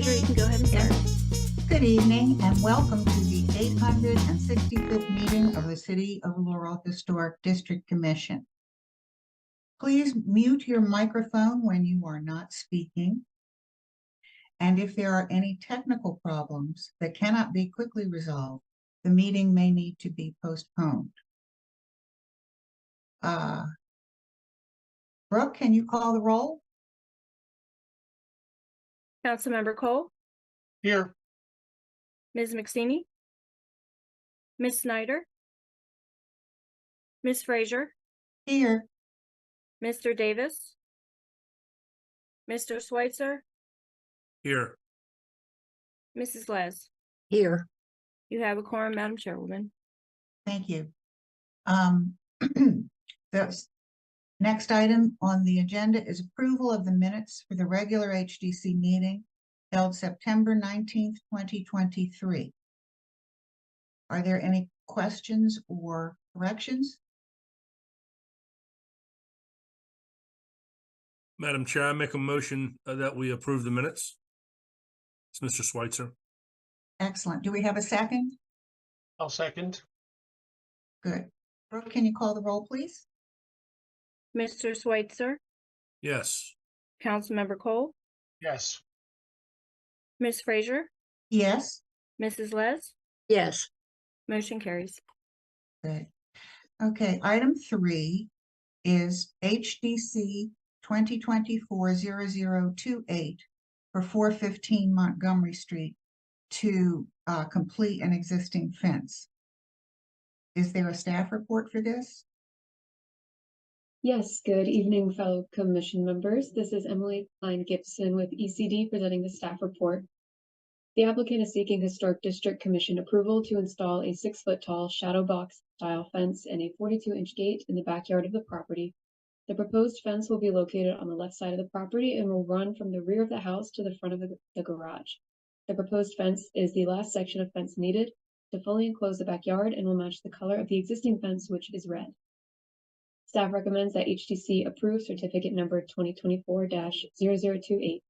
Frazier, you can go ahead and start. Good evening and welcome to the 865th meeting of the City of Laurel Historic District Commission. Please mute your microphone when you are not speaking. And if there are any technical problems that cannot be quickly resolved, the meeting may need to be postponed. Brooke, can you call the roll? Councilmember Kole, Here. Ms. McCeney, Ms. Snyder, Ms. Frazier, Here. Mr. Davis, Mr. Sweitzer, Here. Mrs. Leszcz. Here. You have a quorum, Madam Chairwoman. Thank you. The next item on the agenda is approval of the minutes for the regular HDC meeting held September 19th, 2023. Are there any questions or corrections? Madam Chair, I make a motion that we approve the minutes. It's Mr. Sweitzer. Excellent. Do we have a second? I'll second. Good. Brooke, can you call the roll, please? Mr. Sweitzer, Yes. Councilmember Kole, Yes. Ms. Frazier, Yes. Mrs. Leszcz. Yes. Motion carries. Good. Okay, item 3 is HDC 2024-0028 for 415 Montgomery Street to complete an existing fence. Is there a staff report for this? Yes, good evening, fellow commission members. This is Emily Klein-Gibson with ECD presenting the staff report. The applicant is seeking Historic District Commission approval to install a 6-foot tall shadow box style fence and a 42-inch gate in the backyard of the property. The proposed fence will be located on the left side of the property and will run from the rear of the house to the front of the garage. The proposed fence is the last section of fence needed to fully enclose the backyard and will match the color of the existing fence, which is red. Staff recommends that HDC approve certificate number 2024-0028.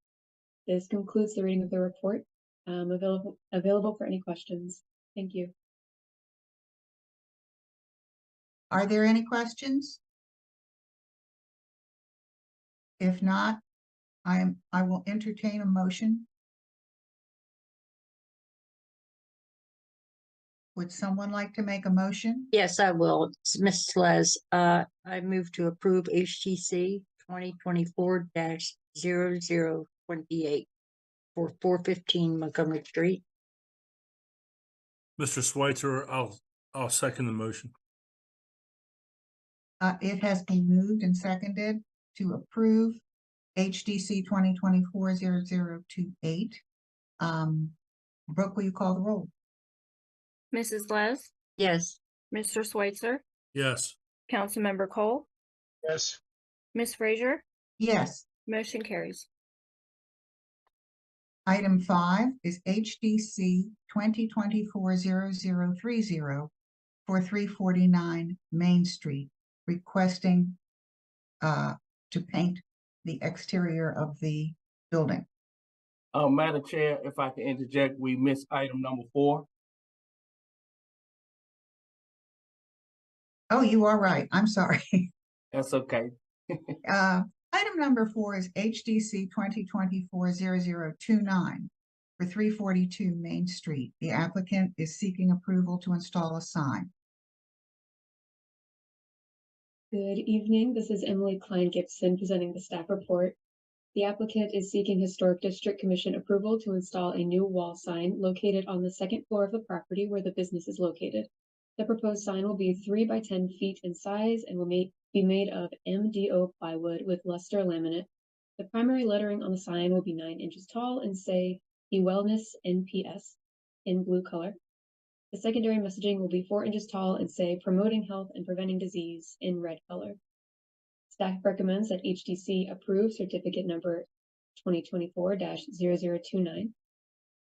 This concludes the reading of the report. Available for any questions. Thank you. Are there any questions? If not, I will entertain a motion. Would someone like to make a motion? Yes, I will. It's Ms. Leszcz. I move to approve HTC 2024-0028 for 415 Montgomery Street. Mr. Sweitzer, I'll second the motion. It has been moved and seconded to approve HDC 2024-0028. Brooke, will you call the roll? Mrs. Leszcz, Yes. Mr. Sweitzer, Yes. Councilmember Kole, Yes. Ms. Frazier. Yes. Motion carries. Item 5 is HDC 2024-0030 for 349 Main Street, requesting to paint the exterior of the building. Madam Chair, if I can interject, we missed item number 4. Oh, you are right. I'm sorry. That's okay. Item number 4 is HDC 2024-0029 for 342 Main Street. The applicant is seeking approval to install a sign. Good evening. This is Emily Klein-Gibson presenting the staff report. The applicant is seeking Historic District Commission approval to install a new wall sign located on the second floor of the property where the business is located. The proposed sign will be 3 by 10 feet in size and will be made of MDO plywood with luster laminate. The primary lettering on the sign will be 9 inches tall and say the Wellness NPS in blue color. The secondary messaging will be 4 inches tall and say promoting health and preventing disease in red color. Staff recommends that HDC approve certificate number 2024-0029.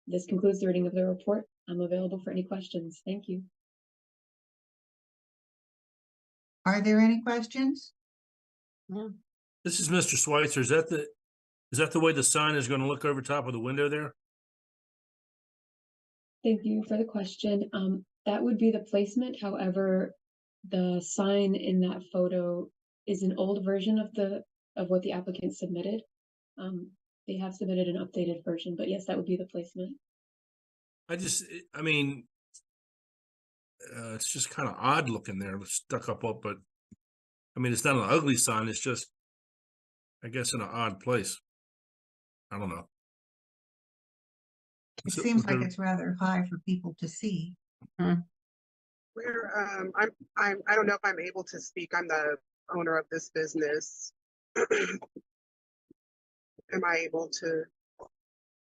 This concludes the reading of the report. I'm available for any questions. Thank you. Are there any questions? No. This is Mr. Sweitzer. Is that the way the sign is going to look over top of the window there? Thank you for the question. That would be the placement. However, the sign in that photo is an old version of what the applicant submitted. They have submitted an updated version, but yes, that would be the placement. I mean, it's just kind of odd looking there, stuck up, but I mean, it's not an ugly sign. It's just, I guess, in an odd place. I don't know. It So, seems like there- it's rather high for people to see. Where I don't know if I'm able to speak. I'm the owner of this business. Am I able to?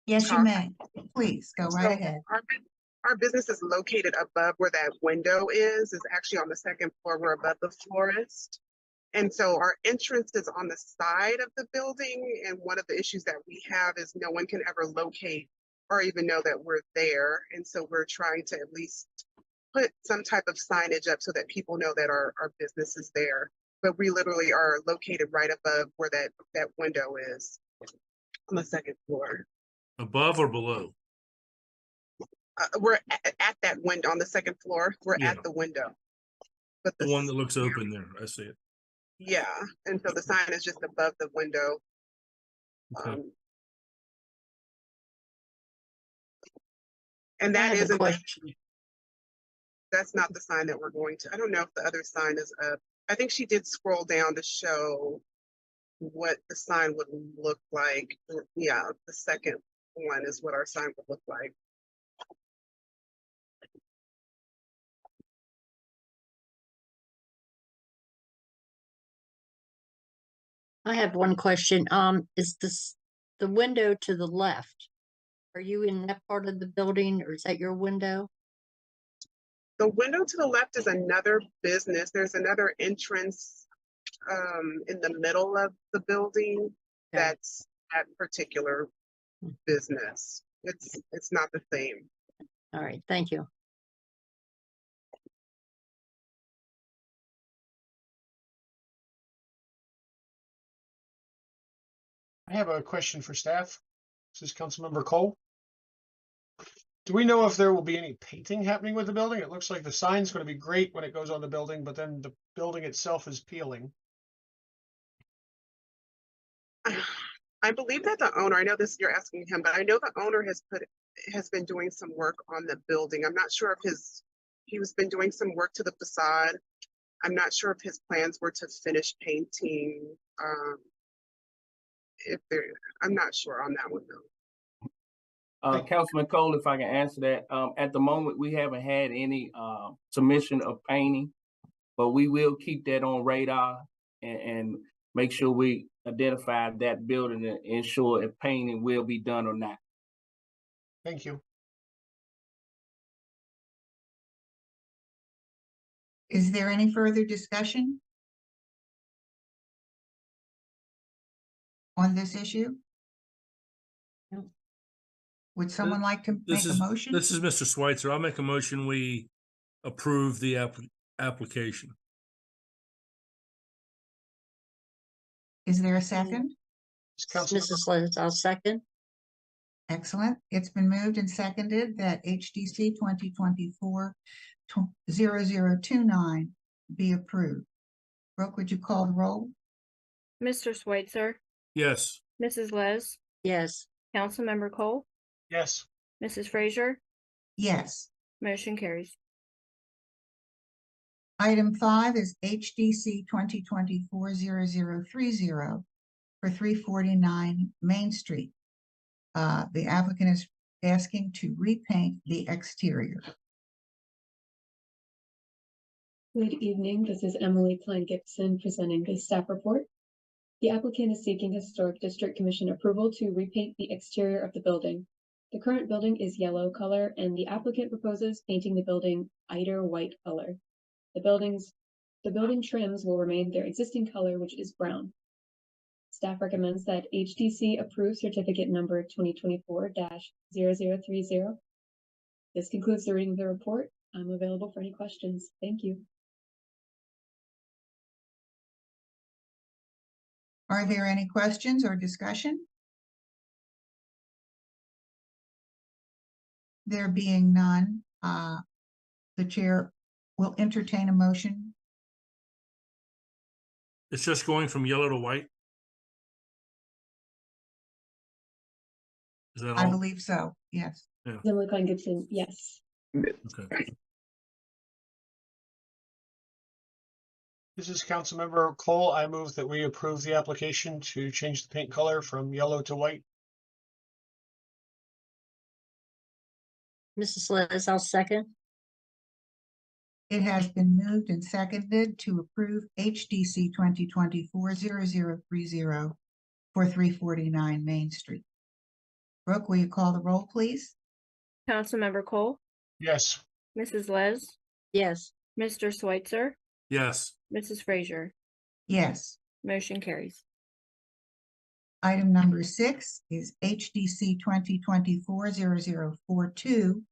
Yes, you talk? may. Please, go right So ahead. Our business is located above where that window is actually on the second floor. We're above the florist. And so our entrance is on the side of the building. And one of the issues that we have is no one can ever locate or even know that we're there. And so we're trying to at least put some type of signage up so that people know that our business is there. But we literally are located right above where that window is on the second floor. above or below? We're at that window on the second floor. We're Yeah. at the window. But The one that looks open there. I see it. Yeah, and so the sign is just above the window. Okay. And I that have a isn't, question. that's not the sign that we're going to. I don't know if the other sign is up. I think she did scroll down to show what the sign would look like. Yeah, the second one is what our sign would look like. I have one question. Is this the window to the left? Are you in that part of the building or is that your window? The window to the left is another business. There's another entrance in the middle of the building. Okay. That's that particular business. It's not the same. All right, thank you. I have a question for staff. This is Councilmember Kole. Do we know if there will be any painting happening with the building? It looks like the sign's going to be great when it goes on the building, but then the building itself is peeling. I believe that the owner, I know this, you're asking him, but I know the owner has been doing some work on the building. I'm not sure if he was been doing some work to the facade. I'm not sure if his plans were to finish painting. I'm not sure on that one though. Councilman Kole, if I can answer that, at the moment, we haven't had any, submission of painting, but we will keep that on radar and make sure we identify that building and ensure if painting will be done or not. Thank you. Is there any further discussion on this issue? No. Would someone like to make a motion? This is Mr. Sweitzer. I'll make a motion. We approve the application. Is there a second? Mrs. Leszcz, I'll second. Excellent. It's been moved and seconded that HDC 2024-0029 be approved. Brooke, would you call the roll? Mr. Sweitzer, Yes. Mrs. Leszcz, Yes, Councilmember Kole, Yes, Mrs. Frazier, Yes. motion carries. Item 5 is HDC 2024-0030 for 349 Main Street. The applicant is asking to repaint the exterior. Good evening. This is Emily Klein Gibson presenting the staff report. The applicant is seeking Historic District Commission approval to repaint the exterior of the building. The current building is yellow color and the applicant proposes painting the building Eider white color. The building trims will remain their existing color, which is brown. Staff recommends that HDC approve certificate number 2024-0030. This concludes the reading of the report. I'm available for any questions. Thank you. Are there any questions or discussion? There being none, the chair will entertain a motion. It's just going from yellow to white? Is that I all? believe so, yes. Emily Klein Gibson, yes. Okay. This is Councilmember Kole. I move that we approve the application to change the paint color from yellow to white. Mrs. Leszcz, I'll second. It has been moved and seconded to approve HDC 2024-0030 for 349 Main Street. Brooke, will you call the roll, please? Councilmember Kole, Yes. Mrs. Leszcz, Yes. Mr. Sweitzer, Yes. Mrs. Frazier. Yes. Motion carries. Item number 6 is HDC 2024-0042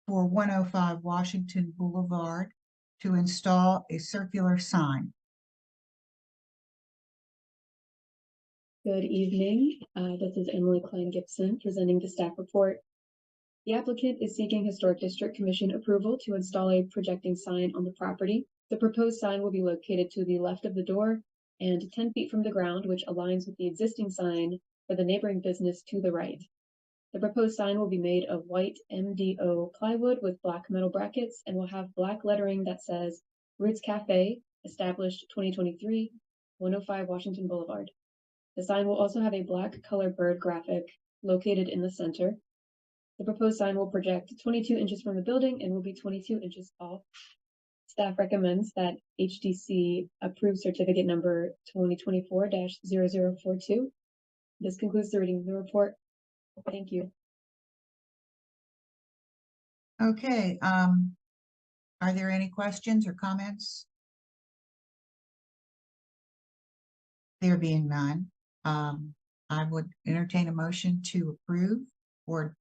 for 105 Washington Boulevard to install a circular sign. Good evening. This is Emily Klein Gibson presenting the staff report. The applicant is seeking Historic District Commission approval to install a projecting sign on the property. The proposed sign will be located to the left of the door and 10 feet from the ground, which aligns with the existing sign for the neighboring business to the right. The proposed sign will be made of white MDO plywood with black metal brackets and will have black lettering that says Roots Cafe, established 2023, 105 Washington Boulevard. The sign will also have a black color bird graphic located in the center. The proposed sign will project 22 inches from the building and will be 22 inches tall. Staff recommends that HDC approve certificate number 2024-0042. This concludes the reading of the report. Thank you. Okay, are there any questions or comments? There being none, I would entertain a motion to approve or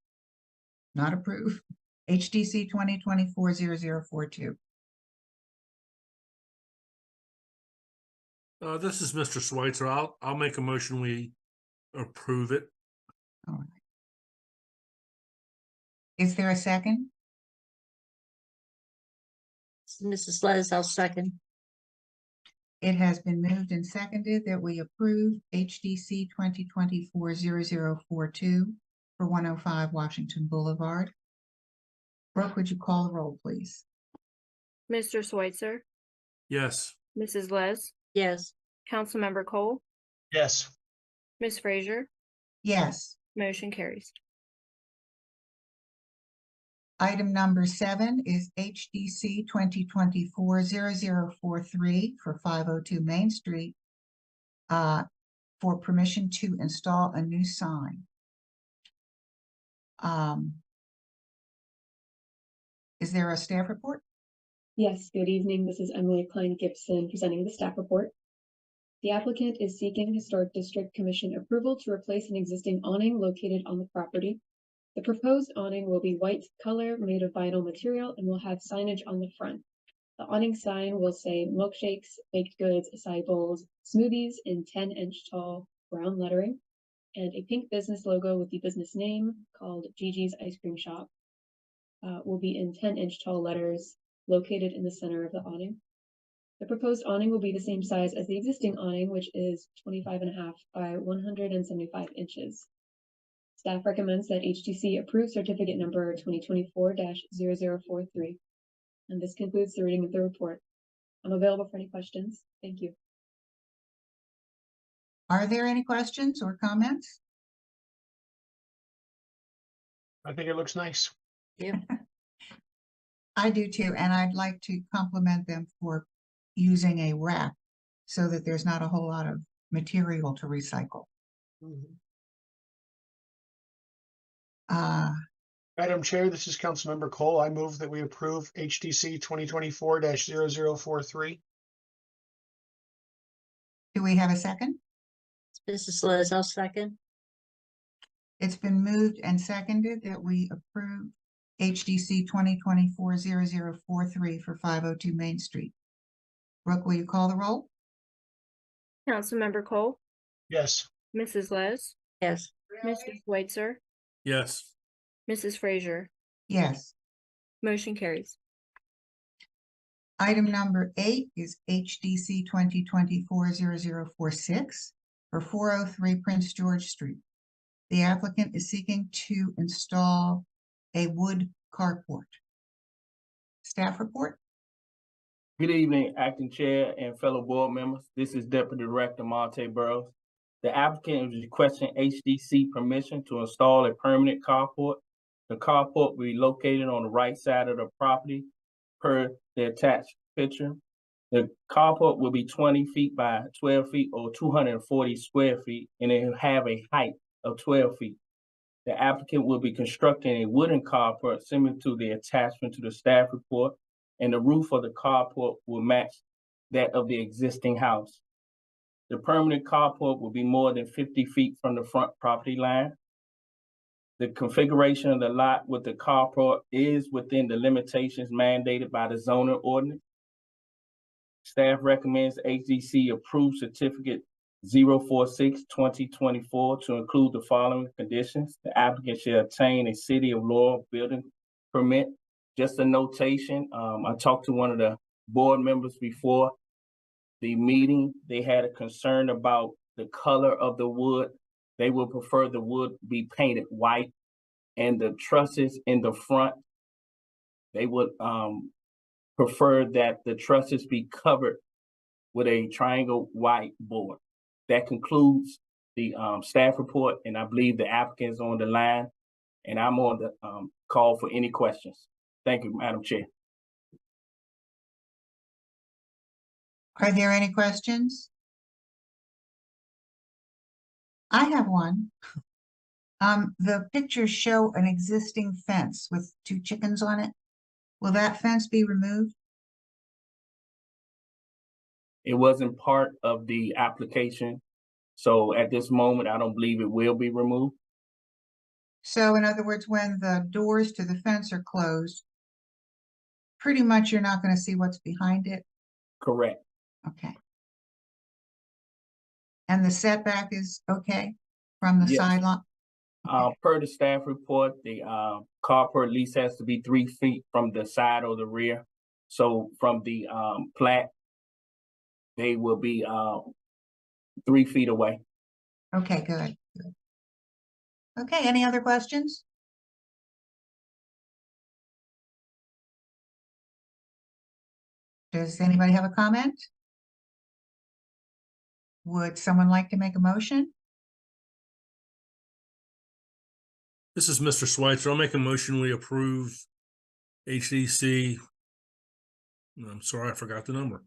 not approve HDC 2024-0042. This is Mr. Sweitzer. I'll make a motion we approve it. All right. Is there a second? Mrs. Leszcz, I'll second. It has been moved and seconded that we approve HDC 2024-0042 for 105 Washington Boulevard. Brooke, would you call the roll, please? Mr. Sweitzer, Yes. Mrs. Leszcz, Yes. Councilmember Kole, Yes. Ms. Frazier. Yes. Motion carries. Item number 7 is HDC 2024-0043 for 502 Main Street for permission to install a new sign. Is there a staff report? Yes, good evening. This is Emily Klein Gibson presenting the staff report. The applicant is seeking Historic District Commission approval to replace an existing awning located on the property. The proposed awning will be white color made of vinyl material and will have signage on the front. The awning sign will say milkshakes, baked goods, acai bowls, smoothies in 10-inch tall brown lettering, and a pink business logo with the business name called Gigi's Ice Cream Shop will be in 10-inch tall letters located in the center of the awning. The proposed awning will be the same size as the existing awning, which is 25.5 by 175 inches. Staff recommends that HDC approve certificate number 2024-0043. And this concludes the reading of the report. I'm available for any questions. Thank you. Are there any questions or comments? I think it looks nice. Yeah. I do too, and I'd like to compliment them for using a wrap so that there's not a whole lot of material to recycle. Madam Chair, this is Councilmember Kole. I move that we approve HDC 2024-0043. Do we have a second? Mrs. Leszcz, I'll second. It's been moved and seconded that we approve HDC 2024-0043 for 502 Main Street. Brooke, will you call the roll? Councilmember Kole, Yes. Mrs. Leszcz, Yes. Mr. Sweitzer, Yes. Mrs. Frazier. Yes. Motion carries. Item number 8 is HDC 2024-0046 for 403 Prince George Street. The applicant is seeking to install a wood carport. Staff report? Good evening, Acting Chair and fellow board members. This is Deputy Director Monte Burrows. The applicant is requesting HDC permission to install a permanent carport. The carport will be located on the right side of the property per the attached picture. The carport will be 20 feet by 12 feet or 240 square feet, and it will have a height of 12 feet. The applicant will be constructing a wooden carport similar to the attachment to the staff report, and the roof of the carport will match that of the existing house. The permanent carport will be more than 50 feet from the front property line. The configuration of the lot with the carport is within the limitations mandated by the zoning ordinance. Staff recommends HDC approve certificate 046-2024 to include the following conditions. The applicant shall obtain a City of Laurel building permit. Just a notation, I talked to one of the board members before the meeting. They had a concern about the color of the wood. They would prefer the wood be painted white, and the trusses in the front, they would prefer that the trusses be covered with a triangle white board. That concludes the staff report, and I believe the applicant is on the line, and I'm on the call for any questions. Thank you, Madam Chair. Are there any questions? I have one. The pictures show an existing fence with 2 chickens on it. Will that fence be removed? It wasn't part of the application, so at this moment, I don't believe it will be removed. So in other words, when the doors to the fence are closed, pretty much you're not going to see what's behind it? Correct. Okay. And the setback is okay from the Yes. sideline? Per the staff report, the carport at least has to be 3 feet from the side or the rear. So from the plat, they will be 3 feet away. Okay, good. Okay, any other questions? Does anybody have a comment? Would someone like to make a motion? This is Mr. Sweitzer. I'll make a motion. We approve HDC. I'm sorry, I forgot the number.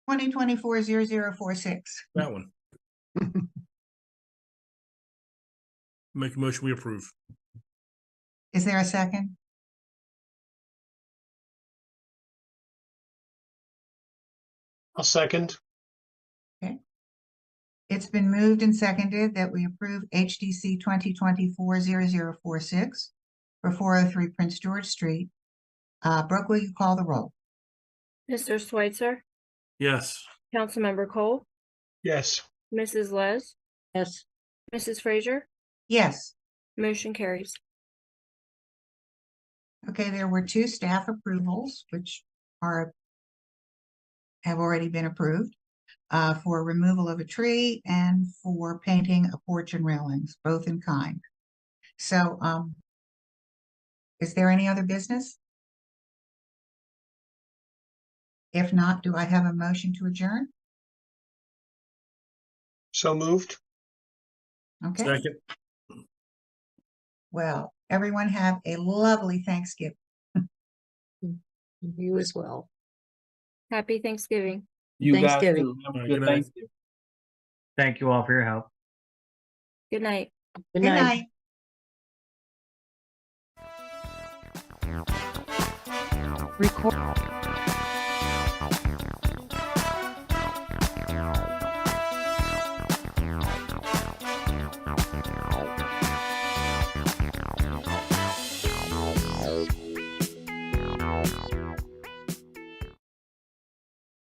2024-0046. That one. Make a motion. We approve. Is there a second? I'll second. It's been moved and seconded that we approve HDC 2024-0046 for 403 Prince George Street. Brooke, will you call the roll? Mr. Sweitzer, Yes. Councilmember Kole, Yes. Mrs. Leszcz, Yes. Mrs. Frazier, Yes. motion carries. Okay, there were 2 staff approvals, which have already been approved, for removal of a tree and for painting a porch and railings, both in kind. So, is there any other business? If not, do I have a motion to adjourn? So moved. Okay, Second. well, everyone have a lovely Thanksgiving. You as well. Happy Thanksgiving. You guys Thanksgiving. too. Have a All right, good good night. Thanksgiving. Thank you all for your help. Good night. Good Good night. night. Record.